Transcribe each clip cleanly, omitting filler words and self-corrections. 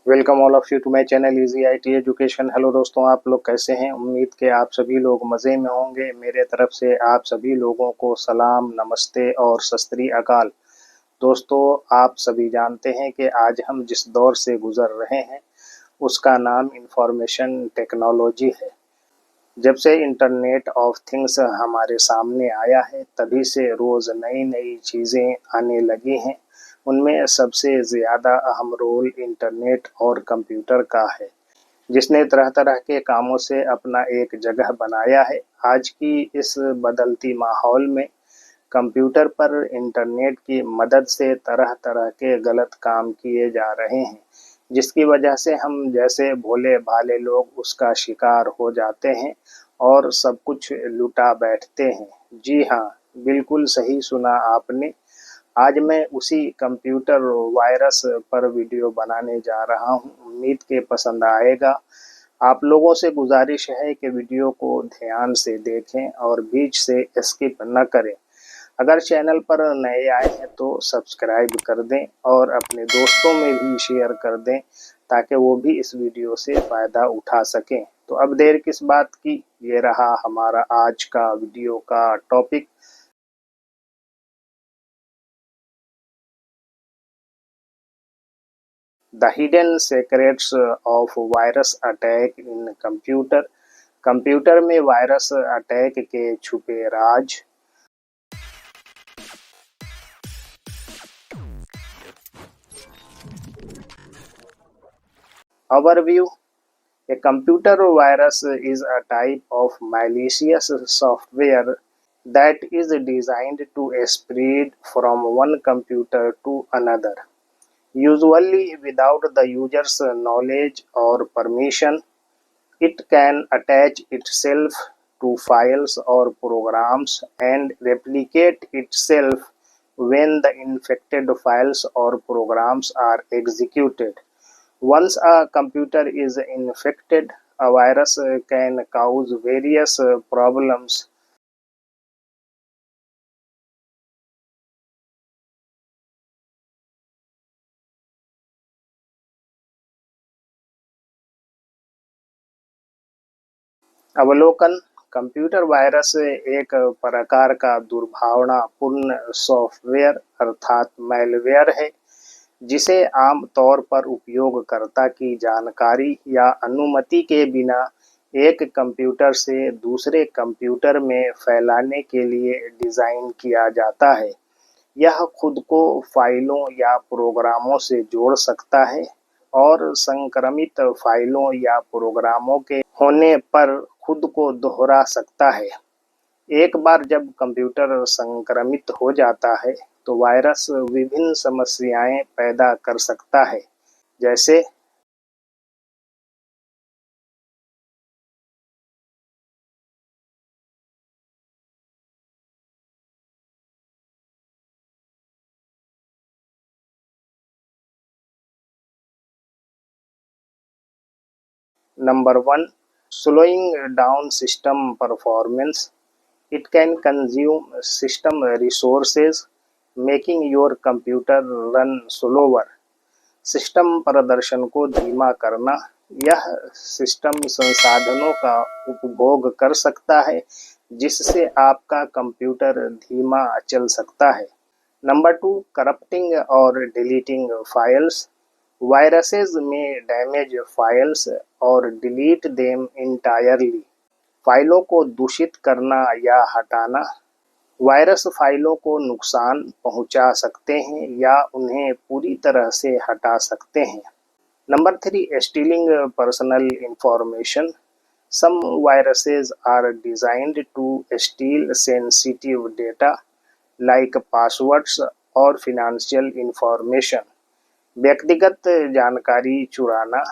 Welcome all of you to my channel easy IT education. Hello दोस्तों, आप लोग कैसे हैं? उम्मीद के आप सभी लोग मज़े में होंगे। मेरे तरफ से आप सभी लोगों को सलाम, नमस्ते और सत श्री अकाल। दोस्तों, आप सभी जानते हैं कि आज हम जिस दौर से गुजर रहे हैं उसका नाम इंफॉर्मेशन टेक्नोलॉजी है। जब से इंटरनेट ऑफ थिंग्स हमारे सामने आया है तभी से रोज़ नई नई चीज़ें आने लगी हैं। उनमें सबसे ज़्यादा अहम रोल इंटरनेट और कंप्यूटर का है, जिसने तरह तरह के कामों से अपना एक जगह बनाया है। आज की इस बदलती माहौल में कंप्यूटर पर इंटरनेट की मदद से तरह तरह के गलत काम किए जा रहे हैं, जिसकी वजह से हम जैसे भोले भाले लोग उसका शिकार हो जाते हैं और सब कुछ लुटा बैठते हैं। जी हाँ, बिल्कुल सही सुना आपने। आज मैं उसी कंप्यूटर वायरस पर वीडियो बनाने जा रहा हूँ। उम्मीद के पसंद आएगा। आप लोगों से गुजारिश है कि वीडियो को ध्यान से देखें और बीच से स्किप न करें। अगर चैनल पर नए आए हैं तो सब्सक्राइब कर दें और अपने दोस्तों में भी शेयर कर दें ताकि वो भी इस वीडियो से फ़ायदा उठा सकें। तो अब देर किस बात की, ये रहा हमारा आज का वीडियो का topic. The hidden secrets of virus attack in computer. Computer में वायरस अटैक के छुपे राज। Overview. A computer virus is a type of malicious software that is designed to spread from one computer to another, usually without the user's knowledge or permission. It can attach itself to files or programs and replicate itself when the infected files or programs are executed. Once a computer is infected, a virus can cause various problems. अवलोकन। Computer virus एक प्रकार का दुर्भावनापूर्ण software अर्थात malware है, जिसे आम तौर पर उपयोगकर्ता की जानकारी या अनुमति के बिना एक कंप्यूटर से दूसरे कंप्यूटर में फैलाने के लिए डिज़ाइन किया जाता है। यह खुद को फाइलों या प्रोग्रामों से जोड़ सकता है और संक्रमित फाइलों या प्रोग्रामों के होने पर खुद को दोहरा सकता है। एक बार जब कंप्यूटर संक्रमित हो जाता है तो वायरस विभिन्न समस्याएं पैदा कर सकता है, जैसे number 1, slowing down system performance. It can consume system resources, making your computer run slower. System प्रदर्शन को धीमा करना। यह सिस्टम संसाधनों का उपभोग कर सकता है, जिससे आपका कंप्यूटर धीमा चल सकता है। नंबर 2, करप्टिंग और डिलीटिंग फाइल्स। वायरसेस में डैमेज फाइल्स और डिलीट देम इंटायरली। फाइलों को दूषित करना या हटाना। वायरस फाइलों को नुकसान पहुंचा सकते हैं या उन्हें पूरी तरह से हटा सकते हैं। Number 3, stealing personal information. Some viruses are designed to steal sensitive data like passwords और फिनेंशियल इंफॉर्मेशन। व्यक्तिगत जानकारी चुराना।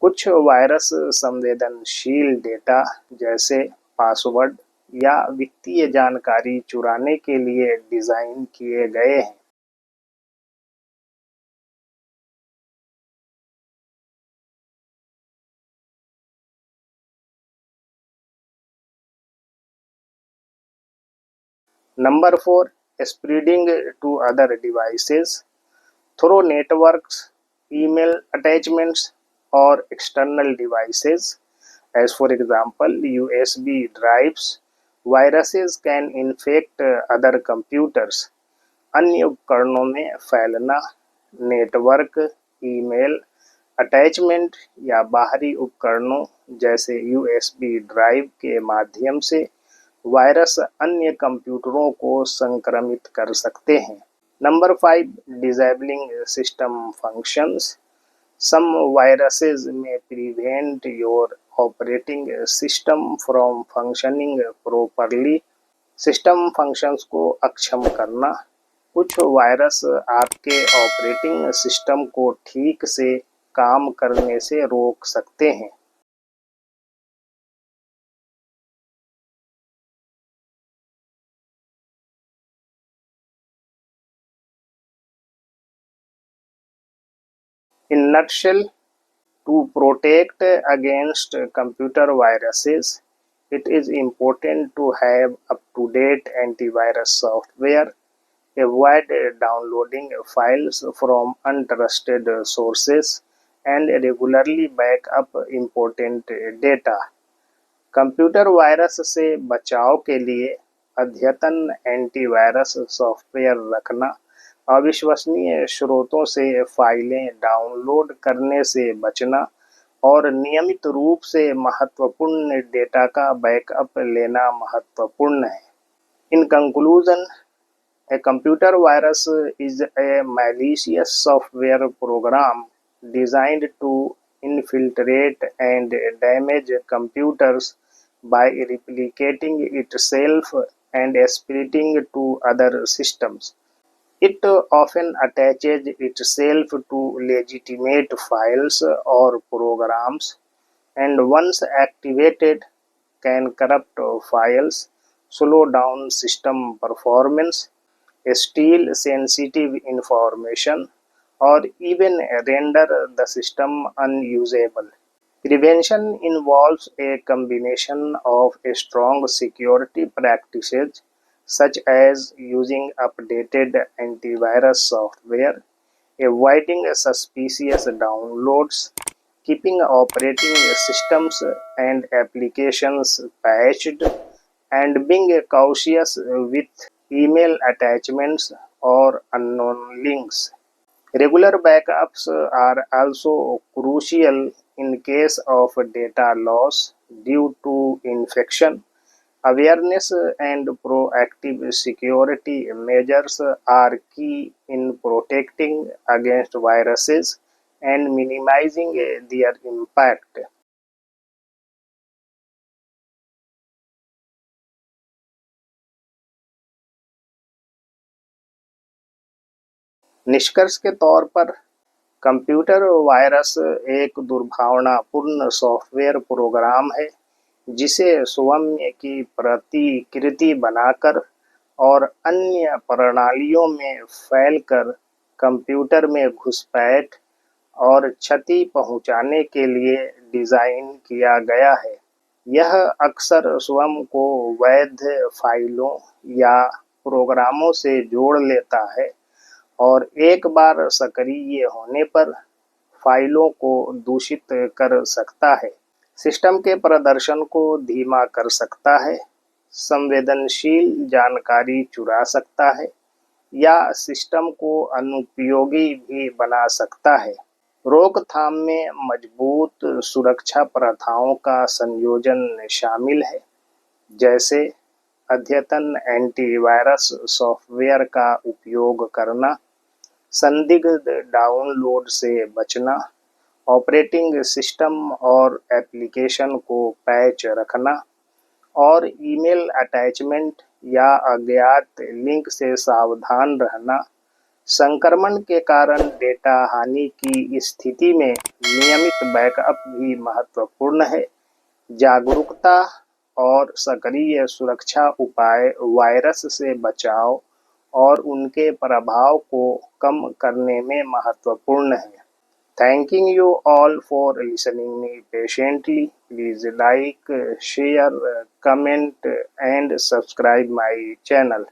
कुछ वायरस संवेदनशील डेटा जैसे पासवर्ड या वित्तीय जानकारी चुराने के लिए डिज़ाइन किए गए हैं। Number 4, spreading to other devices through networks. email attachments or external devices. As for example, USB drives. Viruses can infect other computers. अन्य उपकरणों में फैलना, नेटवर्क, ईमेल अटैचमेंट या बाहरी उपकरणों जैसे यूएसबी ड्राइव के माध्यम से वायरस अन्य कंप्यूटरों को संक्रमित कर सकते हैं। Number 5, disabling system functions. Some viruses may prevent your operating system from functioning properly. System functions को अक्षम करना. कुछ वायरस आपके ऑपरेटिंग सिस्टम को ठीक से काम करने से रोक सकते हैं। In nutshell, to protect against computer viruses, it is important to have up-to-date antivirus software, avoid downloading files from untrusted sources, and regularly back up important data. Computer virus से बचाव के लिए अद्यतन एंटीवायरस सॉफ्टवेयर रखना, अविश्वसनीय स्रोतों से फाइलें डाउनलोड करने से बचना और नियमित रूप से महत्वपूर्ण डेटा का बैकअप लेना महत्वपूर्ण है। In conclusion, a computer virus is a malicious software program designed to infiltrate and damage computers by replicating itself and spreading to other systems. It often attaches itself to legitimate files or programs, and once activated, can corrupt files, slow down system performance, steal sensitive information, or even render the system unusable. Prevention involves a combination of strong security practices such as using updated antivirus software, avoiding suspicious downloads, keeping operating systems and applications patched, and being cautious with email attachments or unknown links. Regular backups are also crucial in case of data loss due to infection. Awareness and proactive security measures are key in protecting against viruses and minimizing their impact. निष्कर्ष के तौर पर, computer virus एक दुर्भावनापूर्ण software program है जिसे सौम्य की प्रतिकृति बनाकर और अन्य प्रणालियों में फैलकर कंप्यूटर में घुसपैठ और क्षति पहुंचाने के लिए डिज़ाइन किया गया है। यह अक्सर स्वयं को वैध फाइलों या प्रोग्रामों से जोड़ लेता है और एक बार सक्रिय होने पर फाइलों को दूषित कर सकता है, सिस्टम के प्रदर्शन को धीमा कर सकता है, संवेदनशील जानकारी चुरा सकता है या सिस्टम को अनुपयोगी भी बना सकता है। रोकथाम में मजबूत सुरक्षा प्रथाओं का संयोजन शामिल है, जैसे अद्यतन एंटीवायरस सॉफ्टवेयर का उपयोग करना, संदिग्ध डाउनलोड से बचना, ऑपरेटिंग सिस्टम और एप्लीकेशन को पैच रखना और ईमेल अटैचमेंट या अज्ञात लिंक से सावधान रहना। संक्रमण के कारण डेटा हानि की स्थिति में नियमित बैकअप भी महत्वपूर्ण है। जागरूकता और सक्रिय सुरक्षा उपाय वायरस से बचाव और उनके प्रभाव को कम करने में महत्वपूर्ण है। Thanking you all for listening me patiently. Please like, share, comment and subscribe my channel.